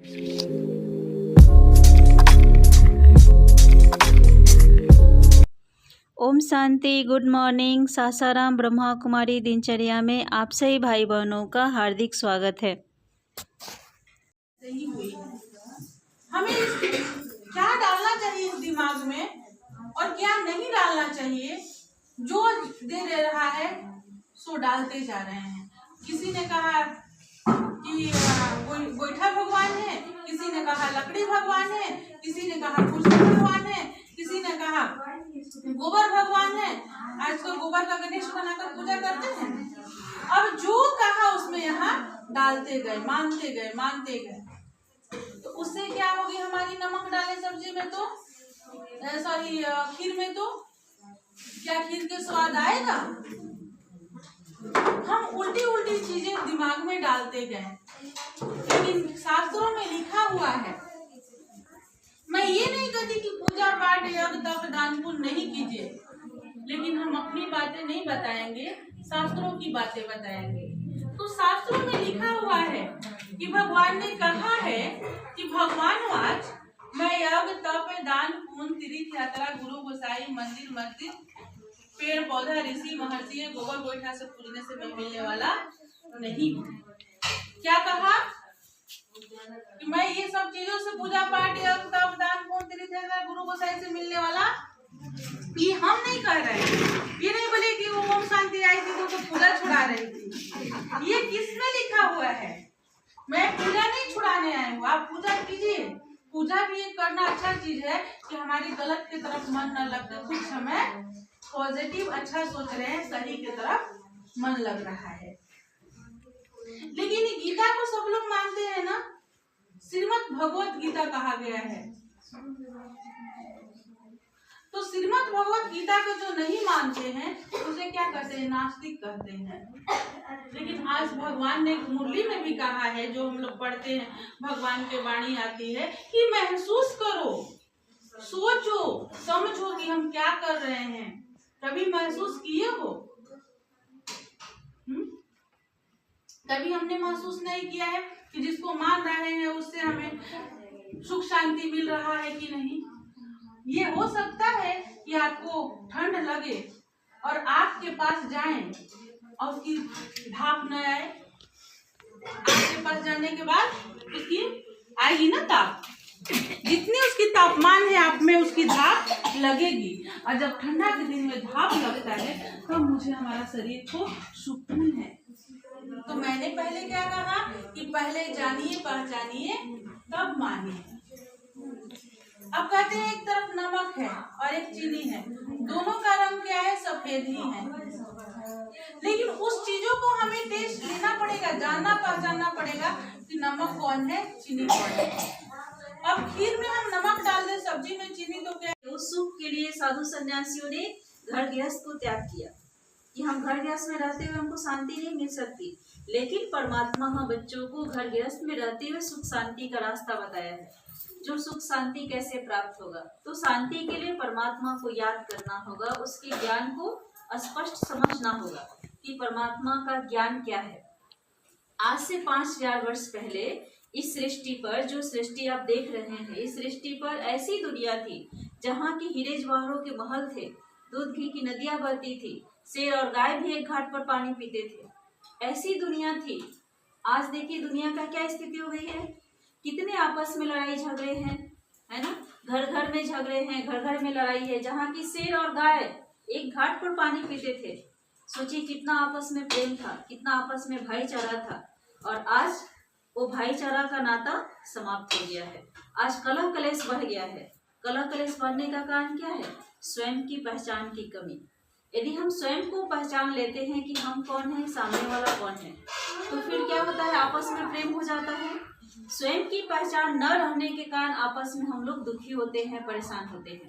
ओम शांति। Good morning. Sasaram Brahma Kumari दिनचर्या में आप सभी भाई बहनों का हार्दिक स्वागत है। सही हुई है। हमें क्या डालना चाहिए इस दिमाग में और क्या नहीं डालना चाहिए, जो दे रहा है सो डालते जा रहे हैं। किसी ने कहा कि गोईठा भगवान है, किसी ने कहा लकड़ी भगवान है, किसी ने कहा कुर्सी भगवान है, किसी ने कहा गोबर भगवान है। आजकल गोबर का गणेश बनाकर पूजा करते हैं। अब जो कहा उसमें यहाँ डालते गए, मानते गए। तो उससे क्या होगी, हमारी नमक डाले सब्जी में तो सॉरी खीर में तो क्या खीर के स्वाद आएगा? हम उल्टी चीजें दिमाग में डालते गए। लेकिन शास्त्रों में लिखा हुआ है, मैं ये नहीं कहती कि पूजा पाठ यज्ञ तप दान पुण्य नहीं कीजिए, लेकिन हम अपनी बातें नहीं बताएंगे, शास्त्रों की बातें बताएंगे। तो शास्त्रों में लिखा हुआ है कि भगवान ने कहा है कि भगवान आज मैं यज्ञ तप दान पुण्य तीर्थ यात्रा गुरु गोसाई मंदिर मस्जिद पेड़ पौधा ऋषि महर्षि गोबर गोईठा से पूजने से मैं मिलने वाला नहीं हूँ। क्या कहा कि मैं ये सब चीजों से पूजा पाठ यज्ञ तप दान पुण्य तीर्थ यात्रा गुरु गोसाई से मिलने वाला, ये हम नहीं कह रहे हैं। ये नहीं बोले कि वो ओम शांति आई थी तो पूजा छुड़ा रही थी। ये किसमें लिखा हुआ है? मैं पूजा नहीं छुड़ाने आई हूँ, आप पूजा कीजिए। पूजा भी एक करना अच्छा चीज है कि हमारी गलत की तरफ मन न लगते, कुछ समय पॉजिटिव अच्छा सोच रहे हैं, सही की तरफ मन लग रहा है। लेकिन गीता को सब लोग मानते हैं ना, श्रीमद् भगवत गीता कहा गया है। तो श्रीमद् भगवत गीता को जो नहीं मानते हैं उसे क्या कहते हैं? नास्तिक कहते हैं। लेकिन आज भगवान ने मुरली में भी कहा है, जो हम लोग पढ़ते हैं, भगवान की वाणी आती है कि महसूस करो, सोचो समझो कि हम क्या कर रहे हैं। कभी महसूस किए हो? कभी हमने महसूस नहीं किया है कि जिसको मान रहे हैं उससे हमें सुख शांति मिल रहा है कि नहीं? ये हो सकता है कि आपको ठंड लगे और आग के पास जाएं और उसकी भाप न आए। आग के पास जाने के बाद उसकी आएगी ना ताप, जितनी उसकी तापमान है आप में उसकी धाप लगेगी। और जब ठंडा के दिन में धाप लगता है तो मुझे हमारा शरीर को सुकून है। तो मैंने पहले क्या कहा कि पहले जानिए पहचानिए तब मानिए। अब कहते हैं एक तरफ नमक है और एक चीनी है, दोनों का रंग क्या है? सफेद ही है। लेकिन उस चीजों को हमें टेस्ट लेना पड़ेगा, जानना पहचानना पड़ेगा कि नमक कौन है, चीनी कौन है। अब खीर में हम नमक डाल दे, सब्जी में चीनी, तो क्या? उस सुख के लिए साधु सन्यासियों ने घर गृहस्थ को त्याग किया कि हम घर गृहस्थ में रहते हुए हमको शांति नहीं मिल सकती, लेकिन परमात्मा हम बच्चों को घर गृहस्थ में रहते हुए सुख शांति का रास्ता बताया है। जो सुख शांति कैसे प्राप्त होगा? तो शांति के लिए परमात्मा को याद करना होगा, उसके ज्ञान को स्पष्ट समझना होगा कि परमात्मा का ज्ञान क्या है। आज से 5000 वर्ष पहले इस सृष्टि पर, जो सृष्टि आप देख रहे हैं, इस सृष्टि पर ऐसी दुनिया थी जहाँ की हीरे जवाहरों के महल थे, दूध घी की नदियां बहती थी, शेर और गाय भी एक घाट पर पानी पीते थे। ऐसी दुनिया थी। आज देखिए दुनिया का क्या स्थिति हो गई है। कितने आपस में लड़ाई झगड़े हैं, है ना? घर घर में झगड़े हैं, घर घर में लड़ाई है। जहाँ की शेर और गाय एक घाट पर पानी पीते थे, सोचिए कितना आपस में प्रेम था, कितना आपस में भाईचारा था। और आज वो भाईचारा का नाता समाप्त हो गया है। आज कलह कलेश बढ़ गया है। कलह कलेश बढ़ने का कारण क्या है? स्वयं की पहचान की कमी। यदि हम स्वयं को पहचान लेते हैं कि हम कौन है, सामने वाला कौन है, तो फिर क्या होता है? आपस में प्रेम हो जाता है। स्वयं की पहचान न रहने के कारण आपस में हम लोग दुखी होते हैं, परेशान होते हैं।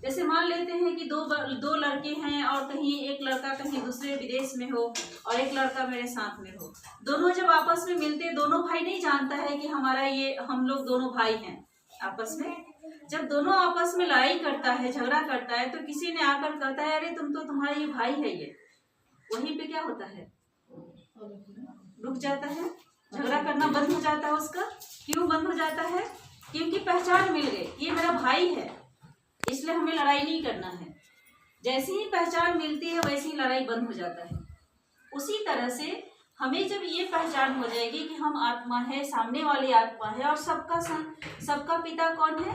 जैसे मान लेते हैं कि दो लड़के हैं और कहीं एक लड़का कहीं दूसरे विदेश में हो और एक लड़का मेरे साथ में हो। दोनों जब आपस में मिलते, दोनों भाई नहीं जानता है कि हम लोग दोनों भाई हैं। आपस में जब दोनों आपस में लड़ाई करता है, झगड़ा करता है, तो किसी ने आकर कहता है अरे तुम्हारा ये भाई है। ये वहीं पे क्या होता है? रुक जाता है। झगड़ा करना बंद हो जाता है उसका। क्यों बंद हो जाता है? क्योंकि पहचान मिल गई, ये मेरा भाई है, इसलिए हमें लड़ाई नहीं करना है। जैसे ही पहचान मिलती है वैसे ही लड़ाई बंद हो जाता है। उसी तरह से हमें जब ये पहचान हो जाएगी कि हम आत्मा है, सामने वाली आत्मा है, और सबका पिता कौन है?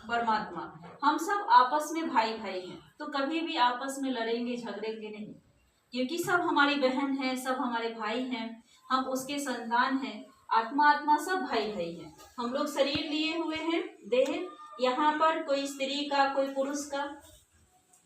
परमात्मा। हम सब आपस में भाई भाई हैं, तो कभी भी आपस में लड़ेंगे झगड़ेंगे नहीं, क्योंकि सब हमारी बहन है, सब हमारे भाई हैं, हम उसके संतान हैं। आत्मा सब भाई भाई हैं। हम लोग शरीर लिए हुए हैं, देह, यहाँ पर कोई स्त्री का, कोई पुरुष का,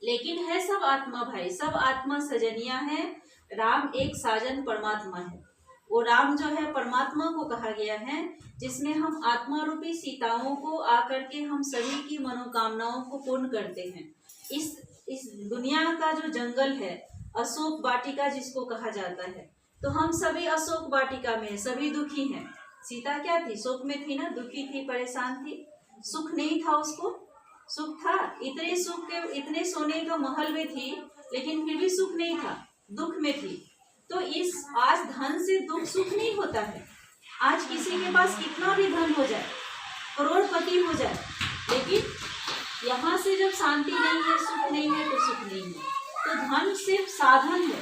लेकिन है सब आत्मा भाई, सब आत्मा सजनिया है। राम एक साजन परमात्मा है। वो राम जो है परमात्मा को कहा गया है, जिसमें हम आत्मा रूपी सीताओं को आकर के हम सभी की मनोकामनाओं को पूर्ण करते हैं। इस दुनिया का जो जंगल है, अशोक वाटिका जिसको कहा जाता है, तो हम सभी अशोक वाटिका में, सभी दुखी हैं। सीता क्या थी? शोक में थी ना, दुखी थी, परेशान थी। सुख नहीं था उसको? सुख था। इतने सुख के, इतने सोने का महल में थी, लेकिन फिर भी सुख नहीं था, दुख में थी। तो आज धन से दुख सुख नहीं होता है। आज किसी के पास कितना भी धन हो जाए, करोड़पति हो जाए, लेकिन यहाँ से जब शांति नहीं है, सुख नहीं है, तो सुख नहीं है। तो धन सिर्फ साधन है,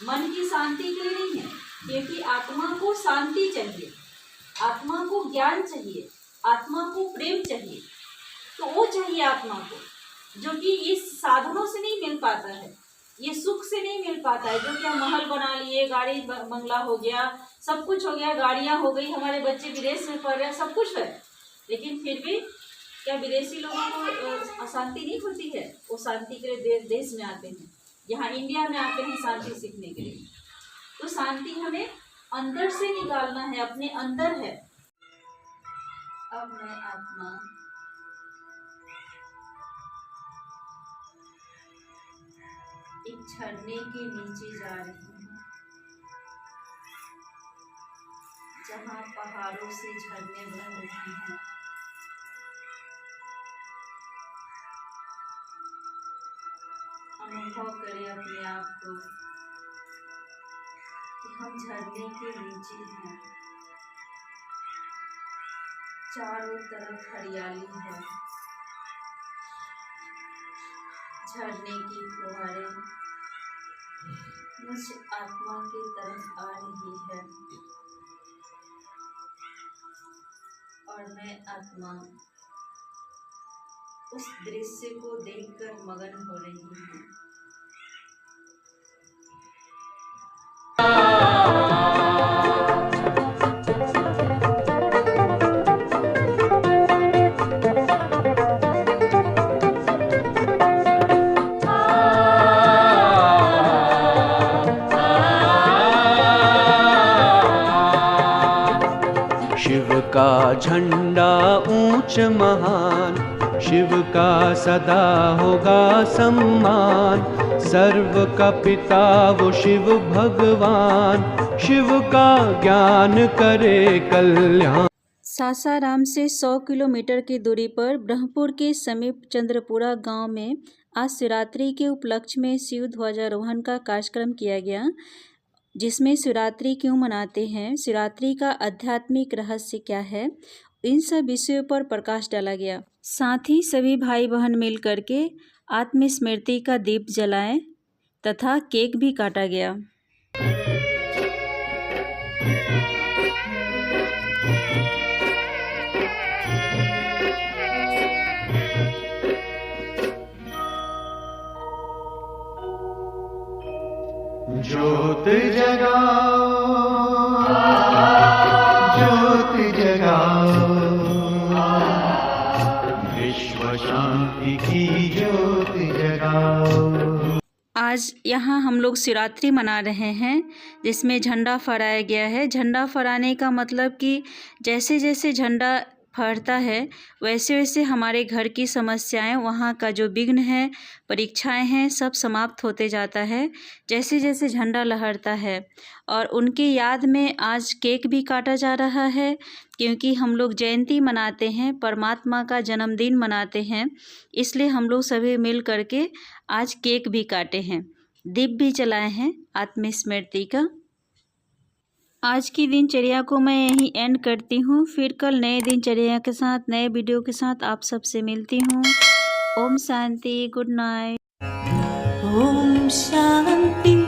मन की शांति के लिए नहीं है, क्योंकि आत्मा को शांति चाहिए, आत्मा को ज्ञान चाहिए, आत्मा को प्रेम चाहिए। तो वो चाहिए आत्मा को, जो कि इस साधनों से नहीं मिल पाता है, ये सुख से नहीं मिल पाता है। जो कि हम महल बना लिए, गाड़ी बंगला हो गया, सब कुछ हो गया, गाड़ियां हो गई, हमारे बच्चे विदेश में पढ़ रहे हैं, सब कुछ है, लेकिन फिर भी क्या विदेशी लोगों को अशांति नहीं होती है? वो शांति के लिए देश में आते हैं, यहाँ इंडिया में आते हैं शांति सीखने के लिए। तो शांति हमें अंदर से निकालना है, अपने अंदर है। अब मैं आत्मा एक झरने के नीचे जा रही हूँ, जहाँ पहाड़ों से झरने बह रही हैं। अनुभव करें अपने आप को कि हम झरने के नीचे हैं, चारों तरफ हरियाली है, झरने की फुहारें मुझ आत्मा की तरफ आ रही है, और मैं आत्मा उस दृश्य को देखकर मगन हो रही हूँ। का झंडा ऊंच महान, शिव का सदा होगा सम्मान। सर्व का पिता वो शिव भगवान, शिव का ज्ञान करे कल्याण। सासाराम से 100 किलोमीटर की दूरी पर ब्रह्मपुर के समीप चंद्रपुरा गांव में आज शिवरात्रि के उपलक्ष्य में शिव ध्वजारोहण का कार्यक्रम किया गया, जिसमें शिवरात्रि क्यों मनाते हैं, शिवरात्रि का आध्यात्मिक रहस्य क्या है, इन सब विषयों पर प्रकाश डाला गया। साथ ही सभी भाई बहन मिल करके आत्मस्मृति का दीप जलाएं तथा केक भी काटा गया। ज्योत जगाओ, ज्योत जगाओ, विश्व शांति की ज्योत जगाओ। आज यहाँ हम लोग शिवरात्रि मना रहे हैं, जिसमें झंडा फहराया गया है। झंडा फहराने का मतलब कि जैसे जैसे झंडा फहरता है वैसे वैसे हमारे घर की समस्याएं, वहाँ का जो विघ्न है, परीक्षाएं हैं, सब समाप्त होते जाता है जैसे जैसे झंडा लहरता है। और उनके याद में आज केक भी काटा जा रहा है, क्योंकि हम लोग जयंती मनाते हैं, परमात्मा का जन्मदिन मनाते हैं, इसलिए हम लोग सभी मिल करके आज केक भी काटे हैं, दीप भी जलाए हैं आत्मस्मृति का। आज की दिनचर्या को मैं यहीं एंड करती हूँ। फिर कल नए दिनचर्या के साथ, नए वीडियो के साथ आप सबसे मिलती हूँ। ओम शांति, गुड नाइट। ओम शांति।